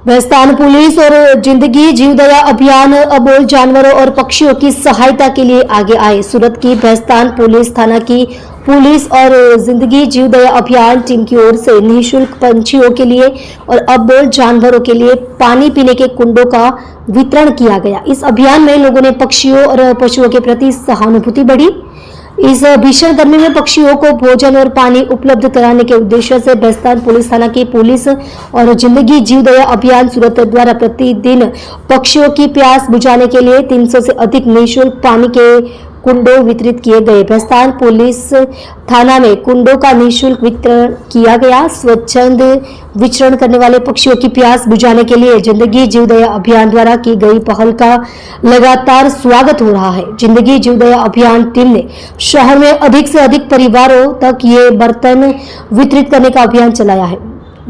भैंसतान police और जिंदगी जीवदया अभियान अबोल जानवरों और पक्षियों की सहायता के लिए आगे आए। सूरत की भैंसतान पुलिस थाना की पुलिस और जिंदगी जीवदया अभियान टीम की ओर से निःशुल्क पंछियों के लिए और अबोल जानवरों के लिए पानी पीने के कुंडों का वितरण किया गया। इस अभियान में लोगों ने पक्षियों और पशुओं के प्रति सहानुभूति बढ़ी। इस भीषण गर्मी में पक्षियों को भोजन और पानी उपलब्ध कराने के उद्देश्य से भैंसतान पुलिस थाना की पुलिस और जिंदगी जीवदया अभियान सूरत द्वारा प्रतिदिन पक्षियों की प्यास बुझाने के लिए 300 से अधिक निःशुल्क पानी के कुंडों वितरित किए गए। भैंसतान पुलिस थाना में कुंडों का निःशुल्क वितरण किया गया। स्वच्छंद विचरण करने वाले पक्षियों की प्यास बुझाने के लिए जिंदगी जीवदया अभियान द्वारा की गई पहल का लगातार स्वागत हो रहा है। जिंदगी जीवदया अभियान टीम ने शहर में अधिक से अधिक परिवारों तक ये बर्तन वितरित करने का अभियान चलाया है।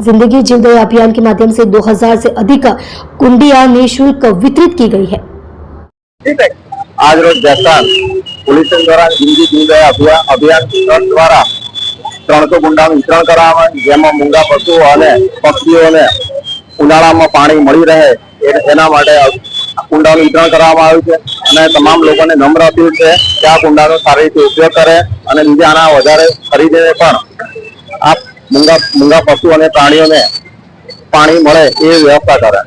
जिंदगी जीवदया अभियान के माध्यम से 2000 से अधिक कुंडियां निःशुल्क वितरित की गई है। आज रोज भैंसतान पुलिस द्वारा जिंदगी जीवदया अभियान द्वारा 300 કુંડાનું વિતરણ કરવામાં જેમાં મૂંગા પશુઓ અને પક્ષીઓને ઉનાળામાં પાણી મળી રહે એના માટે કુંડાનું વિતરણ કરવામાં આવ્યું છે અને તમામ લોકોને નમ્ર અપીલ છે કે આ કુંડાનો સારી રીતે ઉપયોગ કરે અને બીજા આના વધારે ખરીદીને પણ આ મૂંગા પશુ અને પ્રાણીઓને પાણી મળે એ વ્યવસ્થા કરે।